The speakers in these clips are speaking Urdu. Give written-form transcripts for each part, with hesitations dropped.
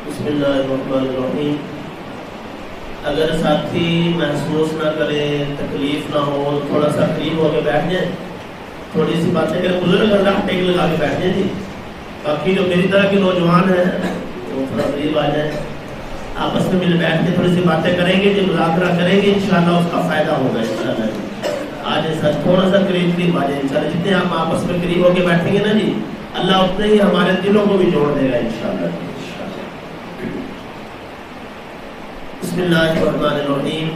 بسم اللہ الرحمن الرحیم. اگر ساتھی محسوس نہ کرے، تکلیف نہ ہو، تھوڑا سا قریب ہو کے بیٹھ جائیں، تھوڑی سی باتیں کریں. بزرگ اللہ ٹیک لگا کے بیٹھ جائیں جی. باقی جو میری طرح کے نوجوان ہیں وہ تھوڑا قریب آ جائیں، آپس میں مل بیٹھ کے تھوڑی سی باتیں کریں گے، جو مذاکرہ کریں گے انشاءاللہ اس کا فائدہ ہوگا انشاءاللہ. آج سر تھوڑا سا قریب آ جائیں انشاءاللہ. جتنے ہم آپس میں قریب ہو کے بیٹھیں گے نا جی، اللہ اتنے ہی ہمارے دلوں کو بھی جوڑ دے گا انشاءاللہ. بسم اللہ الرحمن الرحیم.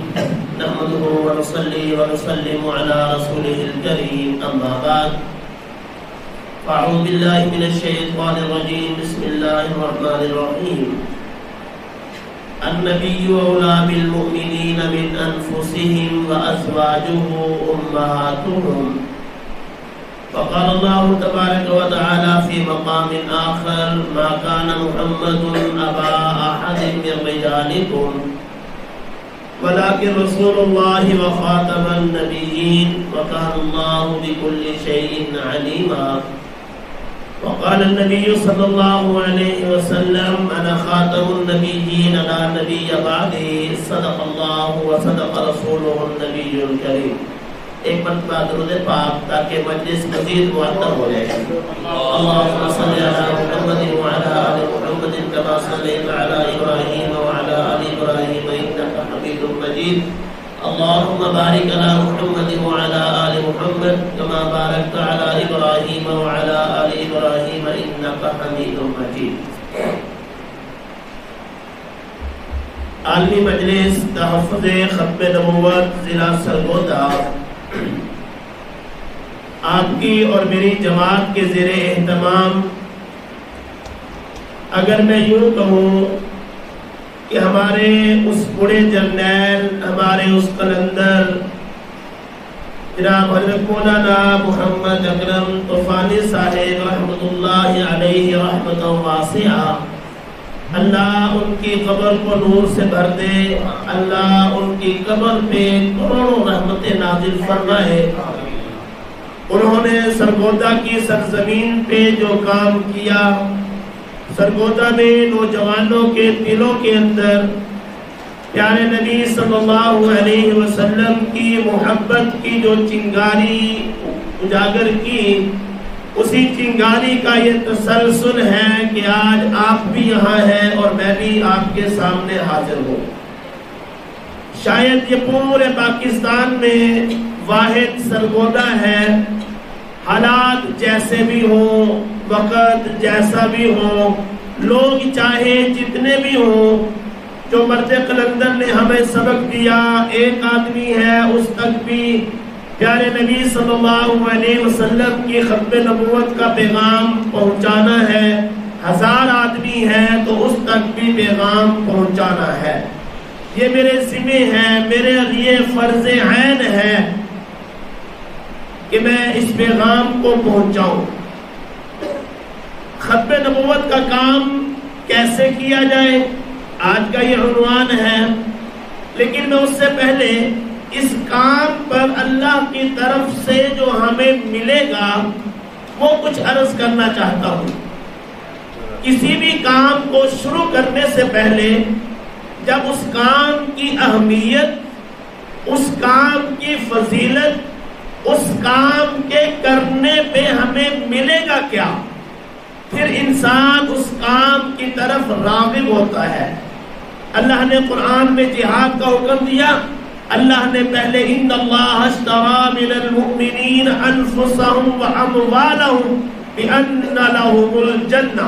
نحمده ونصلي ونسلم على رسوله الكريم. اما بعد فاعوذ بالله من الشيطان الرجيم. بسم الله الرحمن الرحيم. النبي أولى بالمؤمنين من أنفسهم وأزواجه أمهاتهم. وقال الله تبارك وتعالى في مقام آخر: ما كان محمد أبا أحد من رجالكم ولكن رسول الله وخاتم النبيين وكان الله بكل شيء عليما. وقال النبي صلى الله عليه وسلم: أنا خاتم النبيين لا نبي بعدي. صدق الله وصدق رسوله النبي الكريم. ایک مرتبہ درود پاک تاکہ مجلس مزید معطر ہو جائے. اللهم صل على محمد وعلى آل محمد كما صليت على إبراهيم وعلى آل إبراهيم إنك حميد مجيد. اللهم بارك على محمد وعلى آل محمد كما باركت على إبراهيم وعلى آل إبراهيم إنك حميد مجيد. عالمی مجلس تحفظ ختم نبوت ضلع سرگودا آپ کی اور میری جماعت کے زیر اہتمام، اگر میں یوں کہوں کہ ہمارے اس بڑے جرنیل، ہمارے اس قلندر جناب حضرت مولانا محمد اکرم طوفانی صاحب رحمۃ اللہ علیہ رحمۃ واسعہ، اللہ ان کی قبر کو نور سے بھر دے، اللہ ان کی قبر پہ کروڑوں رحمتیں نازل فرمائے. انہوں نے سرگودا کی سرزمین پہ جو کام کیا، سرگودا میں نوجوانوں کے دلوں کے اندر پیارے نبی صلی اللہ علیہ وسلم کی محبت کی جو چنگاری اجاگر کی، اسی چنگاری کا یہ تسلسل ہے کہ آج آپ بھی یہاں ہیں اور میں بھی آپ کے سامنے حاضر ہوں. شاید یہ پورے پاکستان میں واحد سرگودا ہے. حالات جیسے بھی ہوں، وقت جیسا بھی ہو، لوگ چاہے جتنے بھی ہوں، جو مرد قلندر نے ہمیں سبق دیا، ایک آدمی ہے اس تک بھی پیارے نبی صلی اللہ علیہ وسلم کی ختم نبوت کا پیغام پہنچانا ہے. 1000 آدمی ہے تو اس تک بھی پیغام پہنچانا ہے. یہ میرے ذمہ ہے، میرے لیے فرض عین ہے کہ میں اس پیغام کو پہنچاؤں. ختم نبوت کا کام کیسے کیا جائے، آج کا یہ عنوان ہے. لیکن میں اس سے پہلے اس کام پر اللہ کی طرف سے جو ہمیں ملے گا وہ کچھ عرض کرنا چاہتا ہوں. کسی بھی کام کو شروع کرنے سے پہلے جب اس کام کی اہمیت، اس کام کی فضیلت، اس کام کے کرنے پہ ہمیں ملے گا کیا، پھر انسان اس کام کی طرف راغب ہوتا ہے. اللہ نے قرآن میں جہاد کا حکم دیا. اللہ نے پہلے ان اللہ اشتری من المؤمنین انفسهم واموالهم بان لهم الجنہ.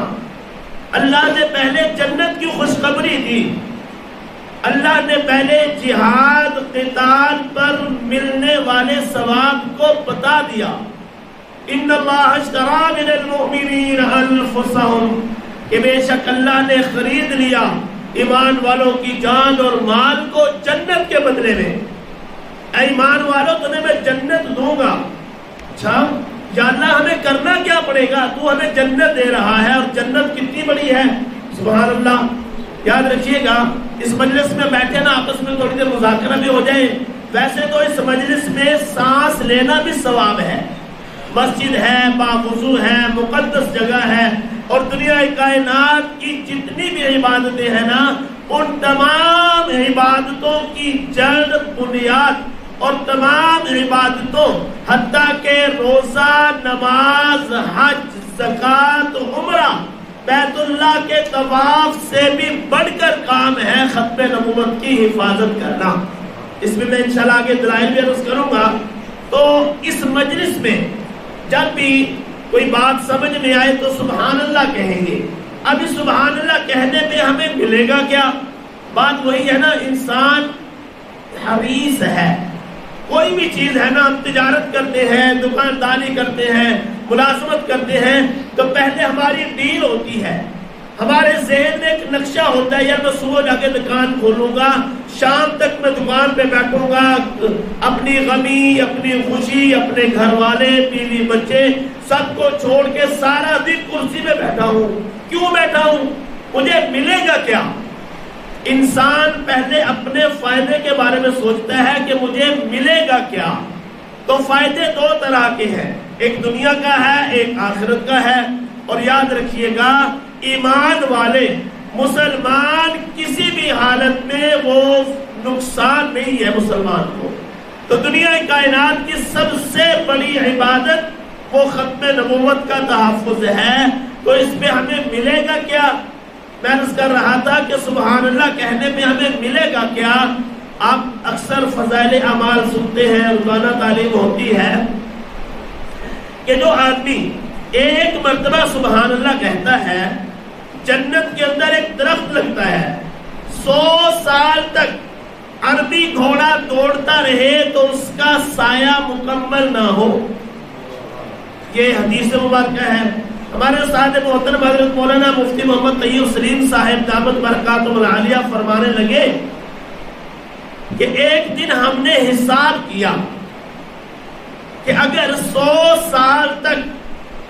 اللہ نے پہلے جنت کی خوشخبری دی. اللہ نے پہلے جہاد قتال پر ملنے والے ثواب کو بتا دیا. ان اللہ اشتری من المؤمنین انفسهم، کہ بے شک اللہ نے خرید لیا ایمان والوں کی جان اور مال کو جنت کے بدلے میں. اے ایمان والوں تمہیں میں جنت دوں گا. اچھا یا اللہ ہمیں کرنا کیا پڑے گا؟ تو ہمیں جنت دے رہا ہے، اور جنت کتنی بڑی ہے، سبحان اللہ. یاد رکھیے گا اس مجلس میں بیٹھے نا، آپس میں تھوڑی دیر مذاکرہ بھی ہو جائے. ویسے تو اس مجلس میں سانس لینا بھی ثواب ہے. مسجد ہے، باوضو ہے، مقدس جگہ ہے، اور دنیا کائنات کی جتنی بھی عبادتیں ہیں نا، ان تمام عبادتوں کی جڑ بنیاد اور تمام عبادتوں حتیٰ کہ روزہ، نماز، حج، زکوٰۃ، عمرہ، بیت اللہ کے طواف سے بھی بڑھ کر کام ہے ختم نبوت کی حفاظت کرنا۔ اس میں انشاءاللہ آگے دلائل بھی عرض کروں گا۔ تو اس مجلس میں جب بھی کوئی بات سمجھ میں آئے تو سبحان اللہ کہیں گے۔ اب اس سبحان اللہ کہنے پہ ہمیں ملے گا کیا؟ بات وہی ہے نا، انسان حریص ہے، کوئی بھی چیز ہے نا، ہم تجارت کرتے ہیں، دکانداری کرتے ہیں، ملازمت کرتے ہیں، تو پہلے ہماری ڈیل ہوتی ہے، ہمارے ذہن میں ایک نقشہ ہوتا ہے، یار میں صبح جا کے دکان کھولوں گا، شام تک میں دکان پہ بیٹھوں گا، اپنی غمی، اپنی خوشی، اپنے گھر والے، بیوی بچے سب کو چھوڑ کے سارا دن کرسی پہ بیٹھا ہوں۔ کیوں بیٹھا ہوں؟ مجھے ملے گا کیا؟ انسان پہلے اپنے فائدے کے بارے میں سوچتا ہے کہ مجھے ملے گا کیا۔ تو فائدے دو طرح کے ہیں، ایک دنیا کا ہے، ایک آخرت کا ہے۔ اور یاد رکھیے گا، ایمان والے مسلمان کسی بھی حالت میں وہ نقصان نہیں ہے مسلمان کو۔ تو دنیا کائنات کی سب سے بڑی عبادت وہ ختم نبوت کا تحفظ ہے۔ تو اس پہ ہمیں ملے گا کیا؟ میں عرض کر رہا تھا کہ سبحان اللہ کہنے میں ہمیں ملے گا کیا؟ آپ اکثر فضائل اعمال سنتے ہیں، روزانہ تعلیم ہوتی ہے کہ جو آدمی ایک مرتبہ سبحان اللہ کہتا ہے، جنت کے اندر ایک درخت لگتا ہے، 100 سال تک عربی گھوڑا دوڑتا رہے تو اس کا سایہ مکمل نہ ہو۔ یہ حدیث مبارکہ ہے۔ ہمارے استاد محترم حضرت مولانا مفتی محمد طیب سلیم صاحب دامت برکاتہم العالیہ فرمانے لگے کہ ایک دن ہم نے حساب کیا کہ اگر 100 سال تک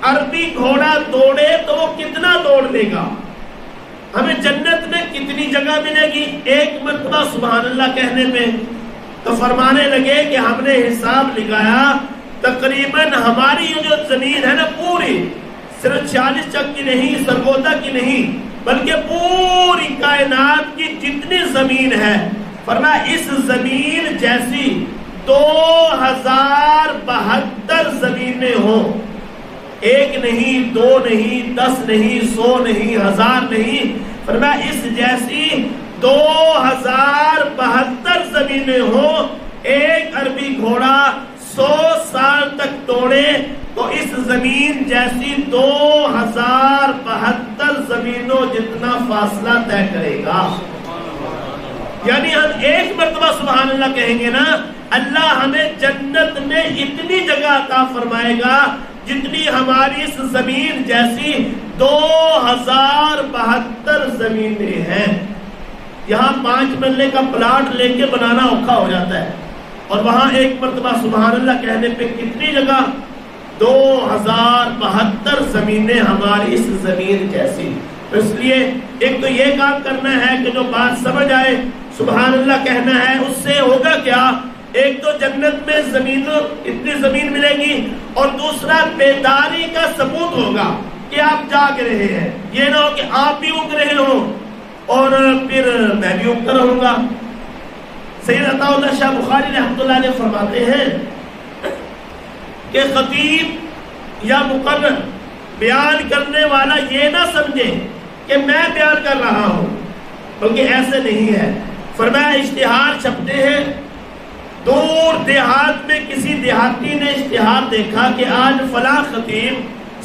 عربی گھوڑا دوڑے تو وہ کتنا دوڑ لے گا، ہمیں جنت میں کتنی جگہ ملے گی ایک مرتبہ سبحان اللہ کہنے میں؟ تو فرمانے لگے کہ ہم نے حساب لگایا، تقریباً ہماری یہ جو زمین ہے نا پوری، صرف 46 چک کی نہیں، سرگودا کی نہیں، بلکہ پوری کائنات کی جتنی زمین ہے، فرمایا اس زمین جیسی 2072 زمینیں ہوں، ایک نہیں، 2 نہیں، 10 نہیں، 100 نہیں، 1000 نہیں، فرمایا اس جیسی 2072 زمینیں ہوں، ایک عربی گھوڑا 100 سال تک دوڑے تو اس زمین جیسی 2072 زمینوں جتنا فاصلہ طے کرے گا۔ یعنی ہم ایک مرتبہ سبحان اللہ کہیں گے نا، اللہ ہمیں جنت میں اتنی جگہ عطا فرمائے گا جتنی ہماری اس زمین جیسی 2072 زمینیں ہیں۔ یہاں 5 مرلے کا پلاٹ لے کے بنانا اوکھا ہو جاتا ہے، اور وہاں ایک مرتبہ سبحان اللہ کہنے پہ کتنی جگہ؟ 2072 زمینیں ہماری اس زمین جیسی۔ تو اس لیے ایک تو یہ کام کرنا ہے کہ جو بات سمجھ آئے، سبحان اللہ کہنا ہے، اس سے ہوگا کیا؟ ایک تو جنت میں اتنی زمین ملے گی، اور دوسرا بیداری کا ثبوت ہوگا کہ آپ جاگ رہے ہیں، یہ نہ ہو کہ آپ بھی اونگ رہے ہو اور پھر میں بھی اونگتا رہوں گا۔ سید عطا اللہ شاہ بخاری رحمۃ اللہ علیہ فرماتے ہیں کہ خطیب یا مقرر بیان کرنے والا یہ نہ سمجھے کہ میں بیان کر رہا ہوں، بلکہ ایسے نہیں ہے۔ فرمایا اشتہار چھپتے ہیں، دور دیہات میں کسی دیہاتی نے اشتہار دیکھا کہ آج فلاں خطیب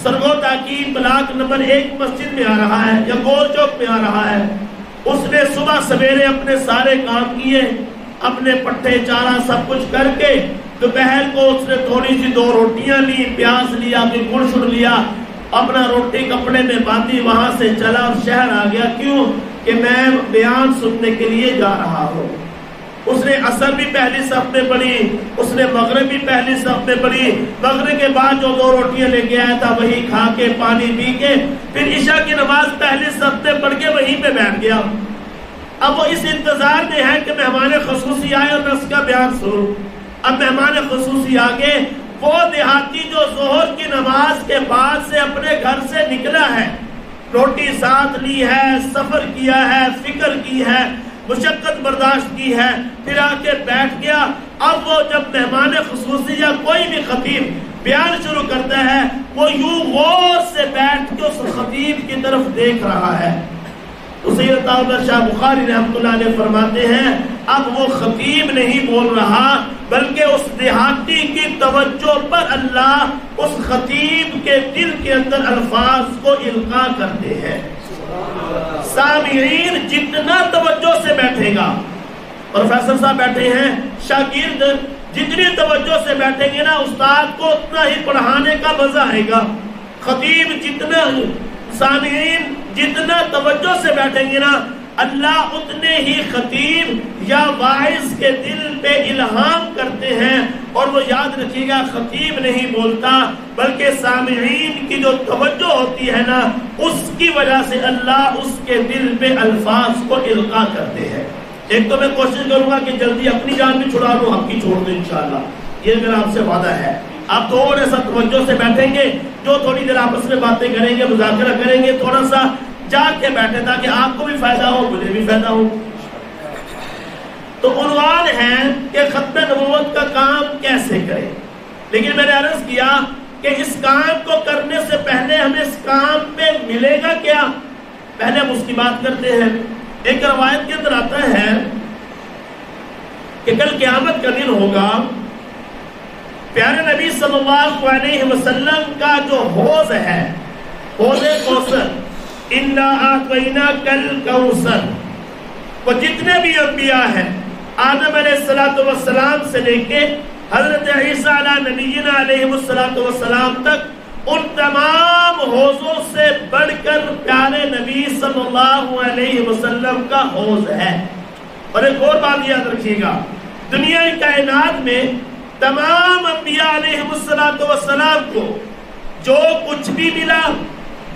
سرگودا کی بلاک نمبر 1 مسجد میں آ رہا ہے یا گول چوک میں آ رہا ہے۔ اس نے صبح سویرے اپنے سارے کام کیے، اپنے پٹھے چارہ سب کچھ کر کے دوپہر کو اس نے تھوڑی سی 2 روٹیاں لی، پیاز لیا، پھر گڑ شڑ لیا، اپنا روٹی کپڑے میں باندھی، وہاں سے چلا اور شہر آ گیا۔ کیوں؟ کہ میں بیان سننے کے لیے جا رہا ہوں۔ اس نے عصر بھی پہلی صف میں پڑھی، اس نے مغرب بھی پہلی صف میں پڑھی، مغرب کے بعد جو 2 روٹیاں لے کے آیا تھا وہی کھا کے پانی پی کے پھر عشاء کی نماز پہلی صف میں پڑھ کے وہیں پہ بیٹھ گیا۔ اب وہ اس انتظار میں ہے کہ مہمان خصوصی آئے اور میں اس کا بیان سنوں۔ اب مہمان خصوصی آگے، وہ دیہاتی جو ظہر کی نماز کے بعد سے اپنے گھر سے نکلا ہے، روٹی ساتھ لی ہے، سفر کیا ہے، فکر کی ہے، مشقت برداشت کی ہے، پھر آ کے بیٹھ گیا. اب وہ جب مہمان خصوصی یا کوئی بھی خطیب بیان شروع کرتا ہے، وہ یوں غور سے بیٹھ کے اس خطیب کی طرف دیکھ رہا ہے. تو سید عطاءاللہ شاہ بخاری رحمۃ اللہ علیہ فرماتے ہیں اب وہ خطیب نہیں بول رہا بلکہ اس دیہاتی کی توجہ پر اللہ اس خطیب کے دل کے اندر الفاظ کو القاء کرتے ہیں. سامعین جتنا توجہ سے بیٹھے گا، پروفیسر صاحب بیٹھے ہیں، شاگرد جتنی توجہ سے بیٹھیں گے نا استاد کو اتنا ہی پڑھانے کا مزہ آئے گا. خطیب جتنا، سامعین جتنا توجہ سے بیٹھیں گے نا اللہ اتنے ہی خطیب یا واعظ کے دل پہ الہام کرتے ہیں. اور وہ یاد رکھیے گا خطیب نہیں بولتا بلکہ سامعین کی جو توجہ ہوتی ہے نا اس کی وجہ سے اللہ اس کے دل پہ الفاظ کو القاء کرتے ہیں. ایک تو میں کوشش کروں گا کہ جلدی اپنی جان بھی چھڑا لوں، آپ کی چھوڑ دوں انشاءاللہ، یہ میرا آپ سے وعدہ ہے. آپ تھوڑا سا توجہ سے بیٹھیں گے، جو تھوڑی دیر آپس میں باتیں کریں گے، مذاکرہ کریں گے، تھوڑا سا جاگ کے بیٹھے تاکہ آپ کو بھی فائدہ ہو، مجھے بھی فائدہ ہو. تو عنوان ہے کہ ختم نبوت کا کام کیسے کریں. لیکن میں نے عرض کیا کہ اس کام کو کرنے سے پہلے ہمیں اس کام پہ ملے گا کیا، پہلے ہم اس کی بات کرتے ہیں. ایک روایت کے اندر آتا ہے کہ کل قیامت کا دن ہوگا، پیارے نبی صلی اللہ علیہ وسلم کا جو حوض ہے، حوض کوثر، اِنَّا أَعْطَيْنَاكَ الْكَوْثَرَ، وہ جتنے بھی انبیاء ہیں آدم علیہ السلام سے لے کے حضرت عیسیٰ علیہ نبینا علیہ السلام تک ان تمام حوضوں سے بڑھ کر پیارے نبی صلی اللہ علیہ وسلم کا حوض ہے. اور ایک اور بات یاد رکھیے گا، دنیا کائنات میں تمام انبیاء علیہ السلام کو جو کچھ بھی ملا،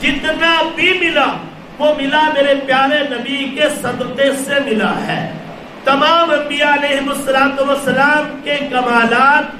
جتنا بھی ملا، وہ ملا میرے پیارے نبی کے صدقے سے ملا ہے. تمام انبیاء علیہ السلام کے کمالات،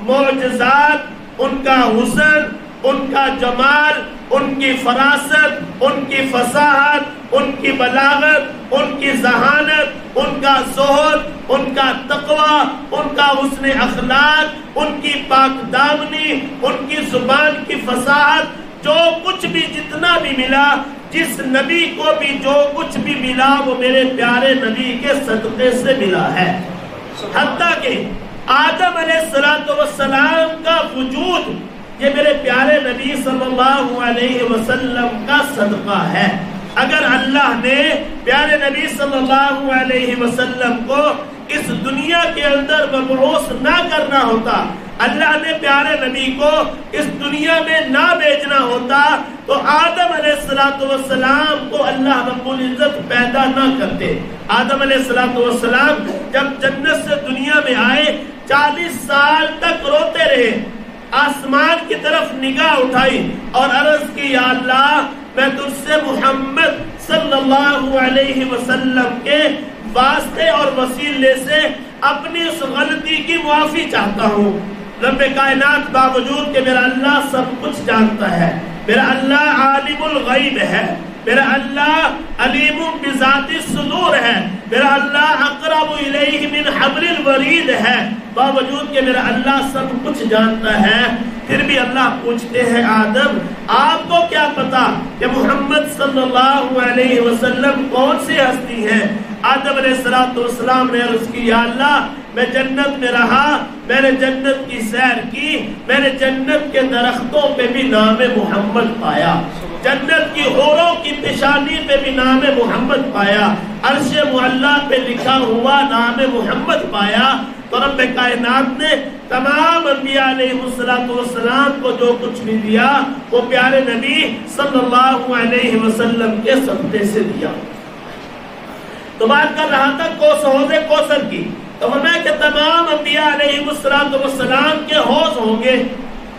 معجزات، ان کا حسن، ان کا جمال، ان کی فراست، ان کی فصاحت، ان کی بلاغت، ان کی ذہانت، ان کا زہد، ان کا تقوی، ان کا حسن اخلاق، ان کی پاک دامنی، ان کی زبان کی فصاحت، جو کچھ بھی جتنا بھی ملا، جس نبی کو بھی جو کچھ بھی ملا وہ میرے پیارے نبی کے صدقے سے ملا ہے. حتیٰ کہ آدم علیہ السلام کا وجود یہ میرے پیارے نبی صلی اللہ علیہ وسلم کا صدقہ ہے. اگر اللہ نے پیارے نبی صلی اللہ علیہ وسلم کو اس دنیا کے اندر مبعوث نہ کرنا ہوتا، اللہ نے پیارے نبی کو اس دنیا میں نہ بھیجنا ہوتا، تو آدم علیہ السلام کو اللہ رب العزت پیدا نہ کرتے. آدم علیہ السلام جب جنت سے دنیا میں آئے 40 سال تک روتے رہے، آسمان کی طرف نگاہ اٹھائی اور عرض کی یا اللہ میں تجھ سے محمد صلی اللہ علیہ وسلم کے واسطے اور وسیلے سے اپنی اس غلطی کی معافی چاہتا ہوں. رب کائنات باوجود کہ میرا اللہ سب کچھ جانتا ہے، میرا اللہ عالم الغیب ہے، میرا اللہ علیم بذات الصدور ہے، میرا اللہ اقرب الیہ من حبل الورید ہے، باوجود کہ میرا اللہ سب کچھ جانتا ہے، پھر بھی اللہ پوچھتے ہیں آدم آپ کو کیا پتا کہ محمد صلی اللہ علیہ وسلم کون سی ہستی ہے؟ آدم علیہ السلام نے عرض کی یا اللہ میں جنت میں رہا، میں نے جنت کی سیر کی، میں نے جنت کے درختوں پہ بھی نام محمد پایا، جنت کی حوروں کی پیشانی پہ بھی نام محمد پایا، عرش معلیٰ پہ لکھا ہوا نام محمد پایا. تو رب کائنات نے تمام انبیاء علیہ السلام کو جو کچھ بھی دیا وہ پیارے نبی صلی اللہ علیہ وسلم کے صدقے سے دیا. تو بات کر رہا تھا حوض کوثر کی، تو فرمایا کہ تمام انبیاء علیہ السلام کے حوض ہوں گے،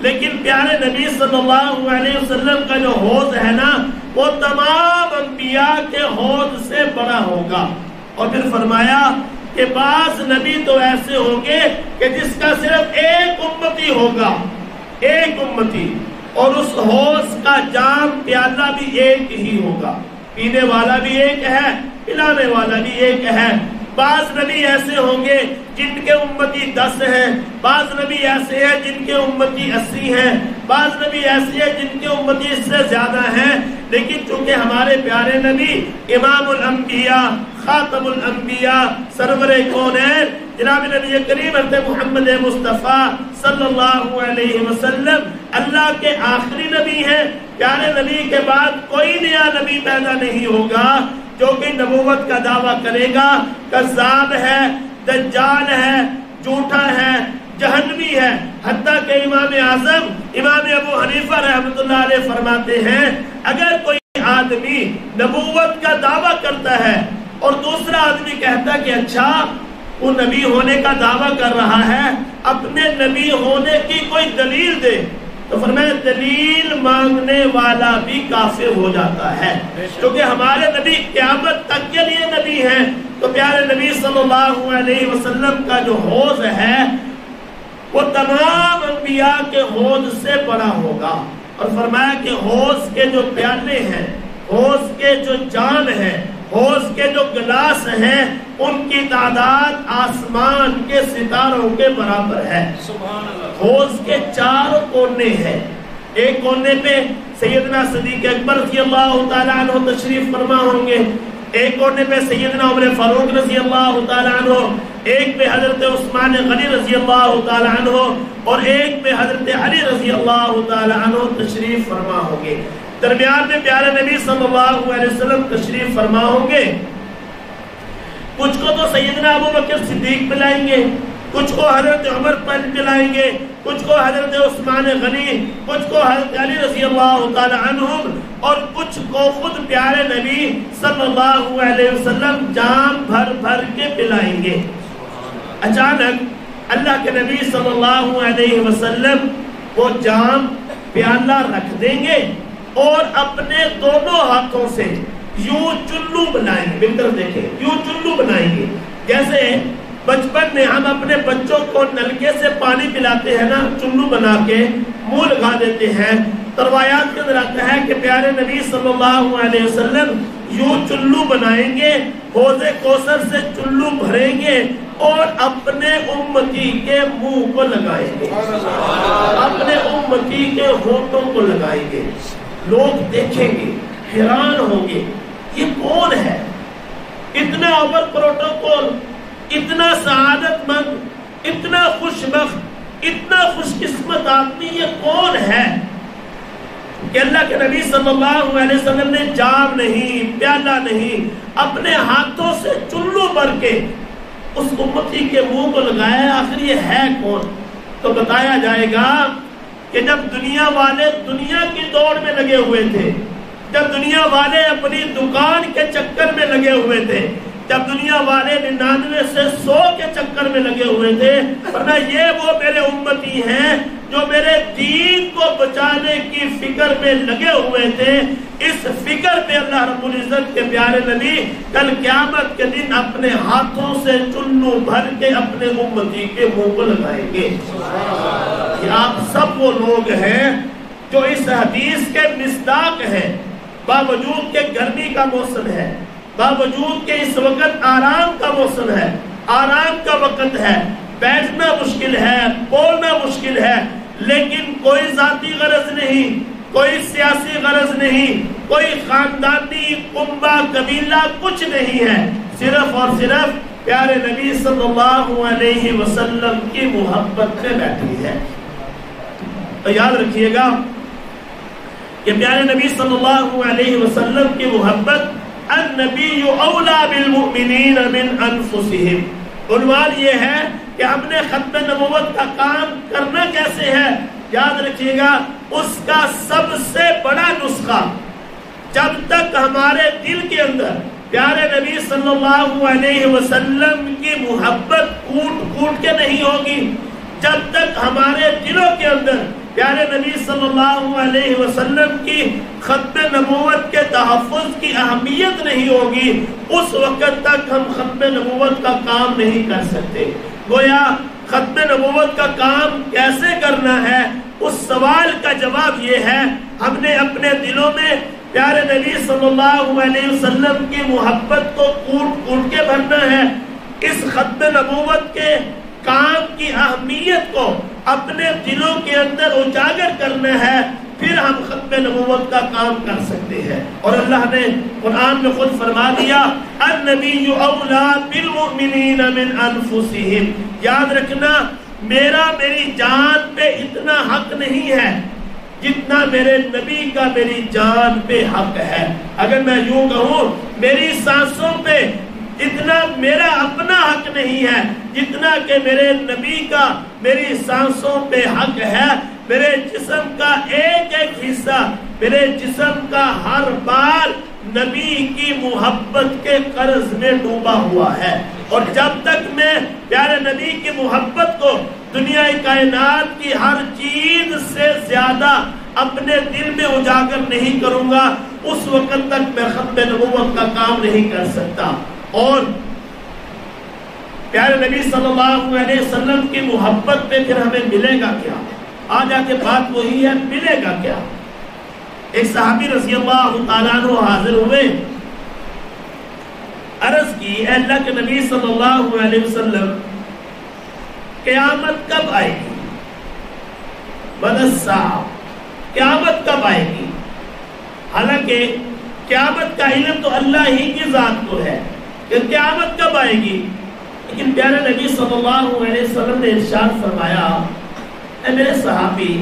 لیکن پیارے نبی صلی اللہ علیہ وسلم کا جو حوض ہے نا وہ تمام انبیاء کے حوض سے بڑا ہوگا. اور پھر فرمایا کہ بعض نبی تو ایسے ہوں گے کہ جس کا صرف ایک امتی ہوگا، ایک امتی، اور اس حوض کا جام پیالہ بھی ایک ہی ہوگا، پینے والا بھی ایک ہے، پلانے والا بھی ایک ہے۔ بعض نبی ایسے ہوں گے جن کے امتی 10 ہیں، بعض نبی ایسے ہیں جن کے امتی 80 ہیں، بعض نبی ایسے ہیں جن کے امتی اس سے زیادہ ہیں، لیکن چونکہ ہمارے پیارے نبی امام الانبیاء، خاتم الانبیاء، سرور کونین جناب نبی کریم حضرت محمد مصطفیٰ صلی اللہ علیہ وسلم اللہ کے آخری نبی ہیں، پیارے نبی کے بعد کوئی نیا نبی پیدا نہیں ہوگا جو کہ نبوت کا دعویٰ کرے گا، کذاب ہے، دجال ہے، جھوٹا ہے، جہنمی ہے۔ حتیٰ کہ امام اعظم امام ابو حنیفہ رحمۃ اللہ علیہ فرماتے ہیں اگر کوئی آدمی نبوت کا دعویٰ کرتا ہے اور دوسرا آدمی کہتا کہ اچھا وہ نبی ہونے کا دعویٰ کر رہا ہے، اپنے نبی ہونے کی کوئی دلیل دے، تو فرمایا دلیل مانگنے والا بھی کافر ہو جاتا ہے، کیونکہ ہمارے نبی قیامت تک کے لیے نبی ہیں۔ تو پیارے نبی صلی اللہ علیہ وسلم کا جو حوض ہے وہ تمام انبیاء کے حوض سے بڑا ہوگا، اور فرمایا کہ حوض کے جو پیالے ہیں، حوض کے جو جام ہیں، حوض کے جو گلاس ہیں، ان کی تعداد آسمان کے ستاروں کے برابر ہے۔ حوض کے 4 کونے ہیں، ایک کونے پہ سیدنا صدیق اکبر رضی اللہ تعالیٰ عنہ تشریف فرما ہوں گے، ایک کونے پہ سیدنا عمر فاروق رضی اللہ تعالیٰ عنہ، ایک پہ حضرت عثمان غنی رضی اللہ تعالیٰ عنہ، اور ایک پہ حضرت علی رضی اللہ تعالیٰ عنہ تشریف فرما ہوں گے۔ درمیان میں پیارے نبی صلی اللہ علیہ وسلم تشریف فرما ہوں گے۔ کچھ کو تو سیدنا ابو بکر صدیق پلائیں گے، کچھ کو حضرت عمر پلائیں گے، کچھ کو حضرت عثمان غنی، کچھ کو حضرت علی رضی اللہ تعالی عنہم، اور کچھ کو خود پیارے نبی صلی اللہ علیہ وسلم جام بھر بھر کے پلائیں گے۔ اچانک اللہ کے نبی صلی اللہ علیہ وسلم وہ جام پیالہ رکھ دیں گے اور اپنے دونوں ہاتھوں سے یوں چلو بنائیں گے، مل کر دیکھیں، یوں چلو بنائیں گے، جیسے بچپن میں ہم اپنے بچوں کو نلکے سے پانی پلاتے ہیں نا، چلو بنا کے منہ لگا دیتے ہیں۔ روایات کے اندر آتا ہے کہ پیارے نبی صلی اللہ علیہ وسلم یوں چلو بنائیں گے، حوض کوثر سے چلو بھریں گے اور اپنے امتی کے منہ کو لگائیں گے، اپنے امتی کے ہونٹوں کو لگائیں گے۔ لوگ دیکھیں گے، حیران ہوں گے، یہ کون ہے؟ اتنا اوور پروٹوکول، اتنا سعادت مند، اتنا خوش بخت، اتنا خوش قسمت آدمی یہ کون ہے کہ اللہ کے نبی صلی اللہ علیہ وسلم نے جام نہیں، پیالہ نہیں، اپنے ہاتھوں سے چلو بھر کے اس امتی کے منہ کو لگایا۔ آخر یہ ہے کون؟ تو بتایا جائے گا کہ جب دنیا والے دنیا کی دوڑ میں لگے ہوئے تھے، جب دنیا والے اپنی دکان کے چکر میں لگے ہوئے تھے، جب دنیا والے 99 سے 100 کے چکر میں لگے ہوئے تھے، ورنہ یہ وہ میرے امتی ہیں جو میرے دین کو بچانے کی فکر میں لگے ہوئے تھے۔ اس فکر پہ اللہ رب العزت کے پیارے نبی کل قیامت کے دن اپنے ہاتھوں سے چلو بھر کے اپنے امتی کے منہ کو لگائیں گے۔ یہ آپ سب وہ لوگ ہیں جو اس حدیث کے مصداق ہیں، باوجود کہ گرمی کا موسم ہے، باوجود کہ اس وقت آرام کا موسم ہے، آرام کا وقت ہے، بیٹھنا مشکل ہے، بولنا مشکل ہے، لیکن کوئی ذاتی غرض نہیں، کوئی سیاسی غرض نہیں، کوئی خاندانی کنبہ قبیلہ کچھ نہیں ہے، صرف اور صرف پیارے نبی صلی اللہ علیہ وسلم کی محبت میں بیٹھی ہے۔ تو یاد رکھیے گا کہ پیارے نبی صلی اللہ علیہ وسلم کی محبت النبی اولا بالمؤمنین من انفسہم، عنوان یہ ہے کہ ہم نے ختم نبوت کا کام کرنا کیسے ہے۔ یاد رکھیے گا اس کا سب سے بڑا نسخہ، جب تک ہمارے دل کے اندر پیارے نبی صلی اللہ علیہ وسلم کی محبت کوٹ کوٹ کے نہیں ہوگی، جب تک ہمارے دلوں کے اندر پیارے نبی صلی اللہ علیہ وسلم کی ختم نبوت کے تحفظ کی اہمیت نہیں ہوگی، اس وقت تک ہم ختم نبوت کا کام نہیں کر سکتے۔ گویا ختم نبوت کا کام کیسے کرنا ہے، اس سوال کا جواب یہ ہے، ہم نے اپنے دلوں میں پیارے نبی صلی اللہ علیہ وسلم کی محبت کو کوٹ کوٹ کے بھرنا ہے، اس ختم نبوت کے کام کی اہمیت کو اپنے دلوں کے اندر اجاگر کرنا ہے، پھر ہم ختم نبوت کا کام کر سکتے ہیں۔ اور اللہ نے قرآن میں خود فرما دیا، النبی اولا بالمؤمنین من انفسہم، یاد رکھنا میری جان پہ اتنا حق نہیں ہے جتنا میرے نبی کا میری جان پہ حق ہے۔ اگر میں یوں کہوں میری سانسوں پہ اتنا میرا اپنا حق نہیں ہے جتنا کہ میرے نبی کا میری سانسوں پہ حق ہے۔ میرے جسم کا ایک ایک حصہ، میرے جسم کا ہر بال نبی کی محبت کے قرض میں ڈوبا ہوا ہے، اور جب تک میں پیارے نبی کی محبت کو دنیا کائنات کی ہر چیز سے زیادہ اپنے دل میں اجاگر نہیں کروں گا، اس وقت تک میں ختم نبوت کا کام نہیں کر سکتا۔ اور پیارے نبی صلی اللہ علیہ وسلم کی محبت پہ پھر ہمیں ملے گا کیا؟ آج آ کے بات وہی ہے، ملے گا کیا؟ ایک صحابی رضی اللہ تعالیٰ عنہ حاضر ہوئے، عرض کی، اے اللہ کے نبی صلی اللہ علیہ وسلم، قیامت کب آئے گی؟ متی الساعہ، قیامت کب آئے گی؟ حالانکہ قیامت کا علم تو اللہ ہی کی ذات کو ہے کہ قیامت کب آئے گی، لیکن پیارے نبی صلی اللہ علیہ وسلم نے ارشاد فرمایا، اے میرے صحابی،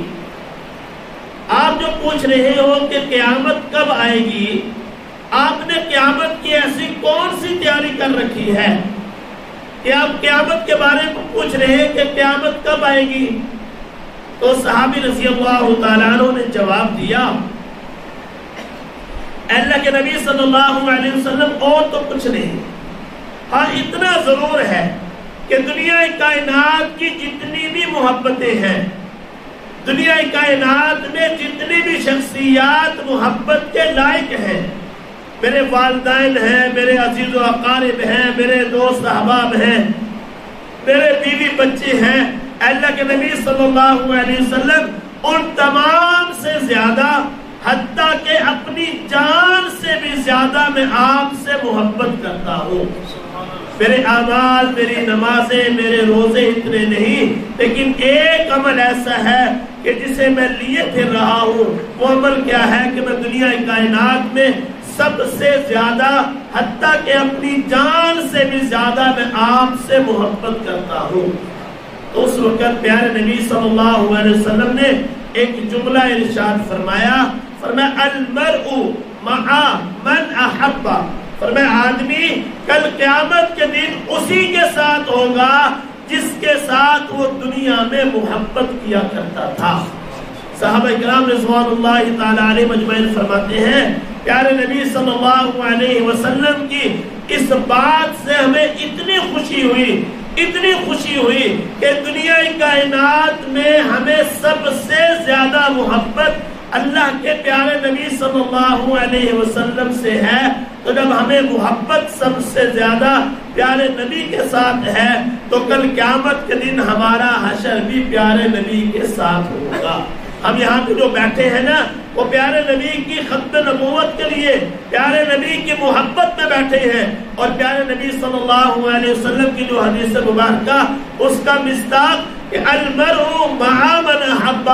آپ جو پوچھ رہے ہو کہ قیامت کب آئے گی، آپ نے قیامت کی ایسی کون سی تیاری کر رکھی ہے کہ آپ قیامت کے بارے میں پوچھ رہے ہیں کہ قیامت کب آئے گی؟ تو صحابی رضی اللہ تعالیٰ عنہ نے جواب دیا، اللہ کے نبی صلی اللہ علیہ وسلم، اور تو کچھ نہیں، ہاں اتنا ضرور ہے کہ دنیا کائنات کی جتنی بھی محبتیں ہیں، دنیا کائنات میں جتنی بھی شخصیات محبت کے لائق ہیں، میرے والدین ہیں، میرے عزیز و اقارب ہیں، میرے دوست احباب ہیں، میرے بیوی بچے ہیں، اللہ کے نبی صلی اللہ علیہ وسلم ان تمام سے زیادہ، حتیٰ کہ اپنی جان سے بھی زیادہ میں آپ سے محبت کرتا ہوں۔ میرے اعمال، میری نمازیں، میرے روزے اتنے نہیں، لیکن ایک عمل ایسا ہے کہ جسے میں لیے پھر رہا ہوں، وہ عمل کیا ہے کہ میں دنیا کائنات میں سب سے زیادہ، حتیٰ کہ اپنی جان سے بھی زیادہ میں آپ سے محبت کرتا ہوں۔ تو اس وقت پیارے نبی صلی اللہ علیہ وسلم نے ایک جملہ ارشاد فرمایا، المرء مع من احب، فرمایا آدمی کل قیامت کے دن اسی کے ساتھ ہوگا جس کے ساتھ وہ دنیا میں محبت کیا کرتا تھا۔ صحابہ کرام رضوان اللہ تعالی علیہ مجمعین فرماتے ہیں، پیارے نبی صلی اللہ علیہ وسلم کی اس بات سے ہمیں اتنی خوشی ہوئی کہ دنیا کائنات میں ہمیں سب سے زیادہ محبت اللہ کے پیارے نبی صلی اللہ علیہ وسلم سے ہے۔ تو جب ہمیں محبت سب سے زیادہ پیارے نبی کے ساتھ ہے تو کل قیامت کے دن ہمارا حشر بھی پیارے نبی کے ساتھ ہوگا۔ ہم یہاں پہ جو بیٹھے ہیں نا، وہ پیارے نبی کی ختم نبوت کے لیے، پیارے نبی کی محبت میں بیٹھے ہیں، اور پیارے نبی صلی اللہ علیہ وسلم کی جو حدیث مبارکہ اس کا مصداق کہ المرء مع من احب،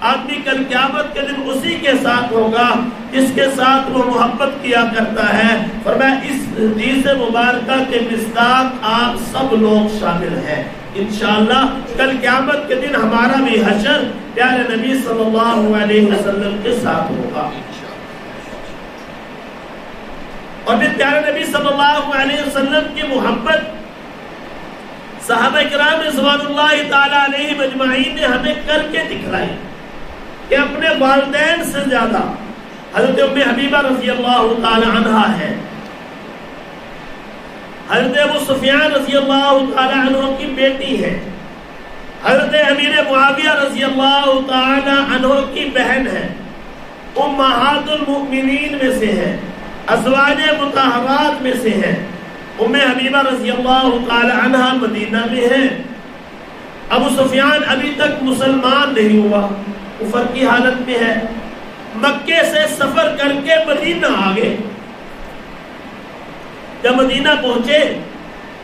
آدمی کل قیامت کے دن اسی کے ساتھ ہوگا جس کے ساتھ وہ محبت کیا کرتا ہے۔ فرمایا اس حدیث مبارکہ کے مصداق آپ سب لوگ شامل ہیں۔ انشاءاللہ کل قیامت کے دن ہمارا بھی حشر پیارے نبی صلی اللہ علیہ وسلم کے ساتھ ہوگا۔ اور پھر پیارے نبی صلی اللہ علیہ وسلم کی محبت صحابہ کرام رضوان اللہ تعالی علیہ مجمعین نے ہمیں کر کے دکھلائی کہ اپنے والدین سے زیادہ حضرت ام حبیبہ رضی اللہ تعالی عنہا ہے، حضرت ابو سفیان رضی اللہ تعالی عنہ کی بیٹی ہے، حضرت امیر معاویہ رضی اللہ تعالی عنہ کی بہن ہے، امہات المؤمنین میں سے ہے، ازواج مطہرات میں سے ہے۔ ام حبیبہ رضی اللہ تعالی عنہ مدینہ میں ہے، ابو سفیان ابھی تک مسلمان نہیں ہوا، کفر کی حالت میں ہے، مکے سے سفر کر کے مدینہ آ گئے۔ جب مدینہ پہنچے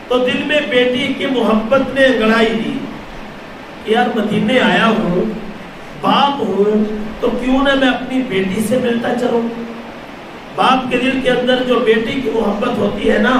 تو دل میں بیٹی کی محبت نے گڑائی دی کہ یار مدینے آیا ہوں، باپ ہوں، تو کیوں نہ میں اپنی بیٹی سے ملتا چلوں۔ باپ کے دل کے اندر جو بیٹی کی محبت ہوتی ہے نا،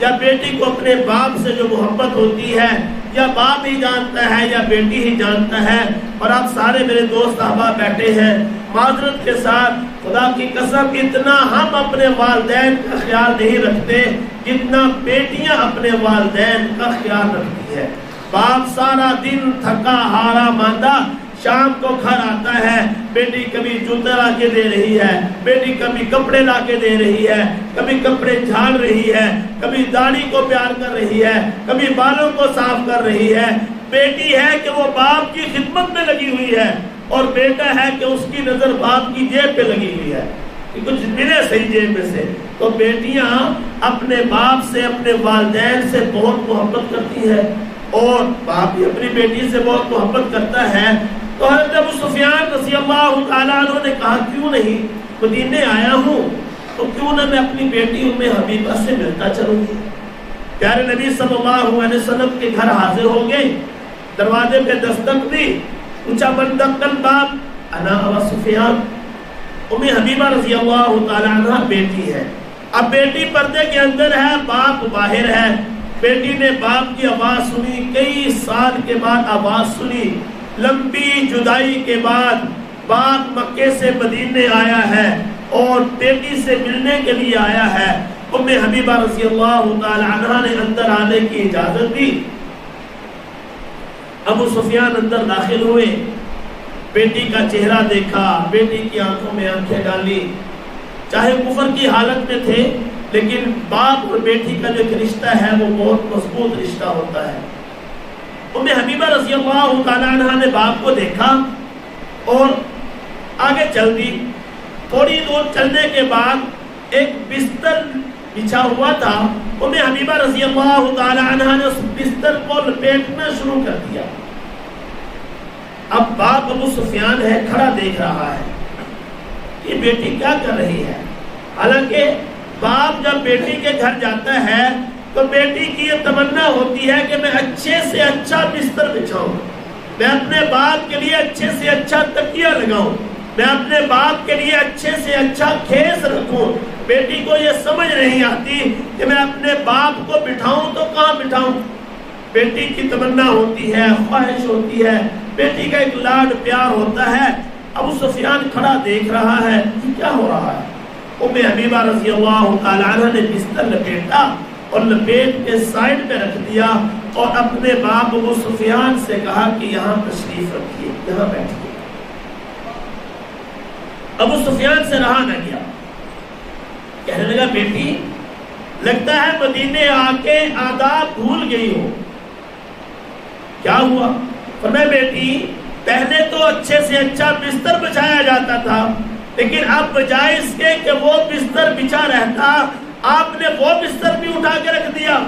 یا بیٹی کو اپنے باپ سے جو محبت ہوتی ہے، یا باپ ہی جانتا ہے یا بیٹی ہی جانتا ہے۔ اور آپ سارے میرے دوست احباب بیٹھے ہیں، معذرت کے ساتھ خدا کی قسم اتنا ہم اپنے والدین کا خیال نہیں رکھتے جتنا بیٹیاں اپنے والدین کا خیال رکھتی ہے۔ باپ سارا دن تھکا ہارا ماندہ شام کو گھر آتا ہے، بیٹی کبھی جوتا لا کے دے رہی ہے، بیٹی کبھی کپڑے لا کے دے رہی ہے، کبھی کپڑے جھاڑ رہی ہے، کبھی داڑھی کو پیار کر رہی ہے، کبھی بالوں کو صاف کر رہی ہے۔ بیٹی ہے کہ وہ باپ کی خدمت میں لگی ہوئی ہے، اور بیٹا ہے کہ اس کی نظر باپ کی جیب پہ لگی ہوئی ہے کہ کچھ ملے صحیح جیب میں سے۔ تو بیٹیاں اپنے باپ سے، اپنے والدین سے بہت محبت کرتی ہے، اور باپ بھی اپنی بیٹی سے بہت محبت کرتا ہے۔ تو حضرت ابو سفیان رضی اللہ تعالیٰ عنہ نے کہا کیوں نہیں، مدینے آیا ہوں تو کیوں نہ میں اپنی بیٹی ام حبیبہ سے ملتا چلوں۔ پیارے نبی صلی اللہ علیہ وسلم کے گھر حاضر ہو گئے، دروازے پہ دستک دی، پوچھا من دق الباب؟ انا ابو سفیان۔ ام حبیبہ رضی اللہ تعالیٰ عنہ بیٹی ہے، اب بیٹی پردے کے اندر ہے، باپ باہر ہے۔ بیٹی نے باپ کی آواز سنی، کئی سال کے بعد آواز سنی، لمبی جدائی کے بعد باپ مکے سے مدینے آیا ہے اور بیٹی سے ملنے کے لیے آیا ہے۔ ام حبیبہ رضی اللہ تعالی عنہا نے اندر آنے کی اجازت دی۔ ابو سفیان اندر داخل ہوئے، بیٹی کا چہرہ دیکھا، بیٹی کی آنکھوں میں آنکھیں ڈالی۔ چاہے کفر کی حالت میں تھے، لیکن باپ اور بیٹی کا جو رشتہ ہے وہ بہت مضبوط رشتہ ہوتا ہے۔ ام حبیبہ رضی اللہ تعالی عنہا نے باپ کو دیکھا اور آگے چل دی۔ تھوڑی دور چلنے کے بعد ایک بستر بچھا ہوا تھا، ام حبیبہ رضی اللہ تعالی عنہا نے اس بستر کو لپیٹنا شروع کر دیا۔ اب باپ ابو سفیان ہے، کھڑا دیکھ رہا ہے کہ بیٹی کیا کر رہی ہے۔ حالانکہ باپ جب بیٹی کے گھر جاتا ہے تو بیٹی کی یہ تمنا ہوتی ہے کہ میں اچھے سے اچھا بستر بچھاؤں، میں اپنے باپ کے لیے اچھے سے اچھا تکیہ لگاؤں، میں اپنے باپ کے لیے اچھے سے اچھا کھیس رکھوں۔ بیٹی کو یہ سمجھ نہیں آتی کہ میں اپنے باپ کو بٹھاؤں تو کہاں بٹھاؤں۔ بیٹی کی تمنا ہوتی ہے، خواہش ہوتی ہے، بیٹی کا ایک لاڈ پیار ہوتا ہے۔ ابو سفیان کھڑا دیکھ رہا ہے کہ کیا ہو رہا ہے۔ ام حبیبہ رضی اللہ تعالی عنہ نے بستر لپیٹا اور لپیٹ کے سائڈ پہ رکھ دیا اور اپنے باپ ابو سفیان سے کہا کہ یہاں تشریف رکھیے، یہاں بیٹھیے۔ ابو سفیان سے رہا نہ گیا، کہنے لگا بیٹی لگتا ہے مدینے آ کے آداب بھول گئی ہو، کیا ہوا؟ فرمایا بیٹی پہلے تو اچھے سے اچھا بستر بچھایا جاتا تھا، لیکن اب بجائے اس کے کہ وہ بستر بچھا رہتا، آپ نے وہ بستر بھی اٹھا کے رکھ دیا۔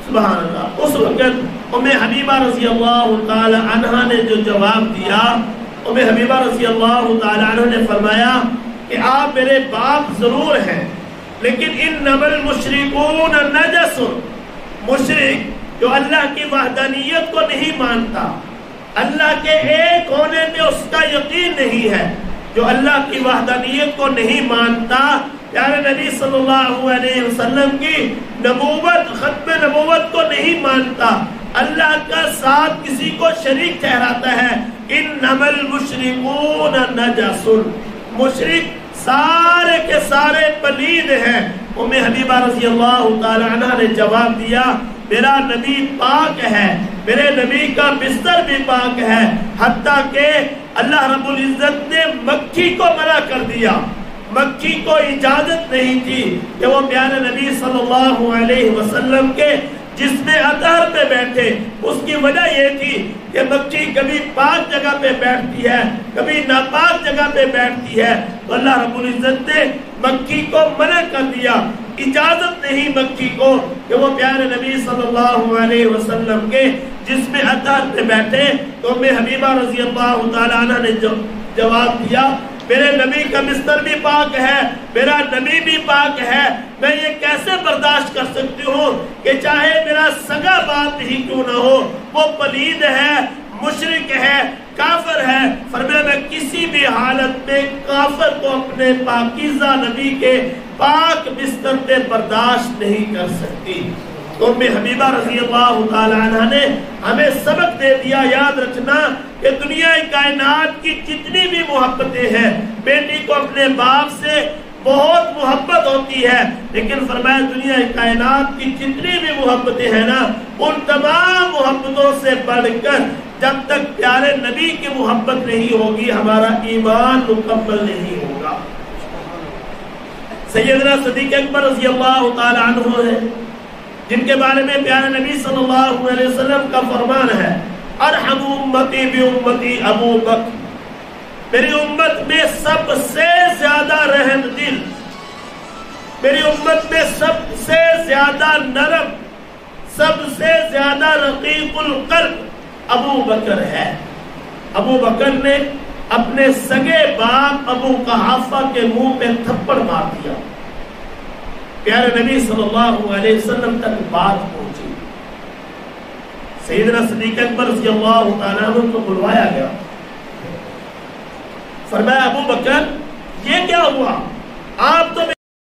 سبحان اللہ۔ اس وقت ام حبیبہ رضی اللہ تعالی عنہا نے جو جواب دیا، ام حبیبہ رضی اللہ تعالی عنہ نے فرمایا کہ آپ میرے باپ ضرور ہیں، لیکن انما المشرکون نجس، مشرک جو اللہ کی وحدانیت کو نہیں مانتا، اللہ کے ایک ہونے میں اس کا یقین نہیں ہے، جو اللہ کی وحدانیت کو نہیں مانتا، پیارے نبی صلی اللہ علیہ وسلم کی نبوت، ختم نبوت کو نہیں مانتا، اللہ کا ساتھ کسی کو شریک ٹھہراتا ہے، انما المشرکون نجس، مشرک سارے کے سارے پلید ہیں۔ ام حبیبہ رضی اللہ تعالی عنہ نے جواب دیا میرا نبی پاک ہے، میرے نبی کا بستر بھی پاک ہے، حتیٰ کہ اللہ رب العزت نے مکھی کو منع کر دیا، مکھی کو اجازت نہیں تھی کہ وہ پیارے نبی صلی اللہ علیہ وسلم کے جسم اطہر پہ بیٹھے۔ اس کی وجہ یہ تھی کہ مکھی کبھی پاک جگہ پہ بیٹھتی ہے، کبھی ناپاک جگہ پہ بیٹھتی ہے، تو اللہ رب العزت نے مکھی کو منع کر دیا۔ اجازت نہیں مکی کو کہ وہ پیارے نبی صلی اللہ علیہ وسلم کے جسم اطہر پہ بیٹھے. تو حبیبہ رضی اللہ تعالیٰ عنہ نے جواب دیا میرے نبی کا بستر بھی پاک ہے, میرا نبی بھی پاک ہے, میں یہ کیسے برداشت کر سکتی ہوں کہ چاہے میرا سگا باپ ہی کیوں نہ ہو وہ پلید ہے, مشرک ہے, کافر ہے. فرمایا میں کسی بھی حالت میں کافر کو اپنے پاکیزہ نبی کے پاک بستر پہ برداشت نہیں کر سکتی. تو حبیبہ رضی اللہ تعالیٰ عنہ نے ہمیں سبق دے دیا. یاد رکھنا کہ دنیا کائنات کی جتنی بھی محبتیں ہیں, بیٹی کو اپنے باپ سے بہت محبت ہوتی ہے, لیکن فرمایا دنیا کائنات کی جتنی بھی محبتیں ہیں نا, ان تمام محبتوں سے بڑھ کر جب تک پیارے نبی کی محبت نہیں ہوگی ہمارا ایمان مکمل نہیں ہوگا. سیدنا صدیق اکبر رضی اللہ تعالی عنہ ہے جن کے بارے میں پیارے نبی صلی اللہ علیہ وسلم کا فرمان ہے ارحم امتی بی امتی ابو بکر, میری امت میں سب سے زیادہ رحم دل, میری امت میں سب سے زیادہ نرم, سب سے زیادہ رقیق القلب ابو بکر ہے. ابو بکر نے اپنے سگے باپ ابو قحافہ کے منہ پہ تھپڑ مار دیا. پیارے نبی صلی اللہ علیہ وسلم تک بات پہنچی. سیدنا صدیق اکبر رضی اللہ تعالیٰ عنہ کو بلوایا گیا. فرمایا ابو بکر یہ کیا ہوا, آپ تو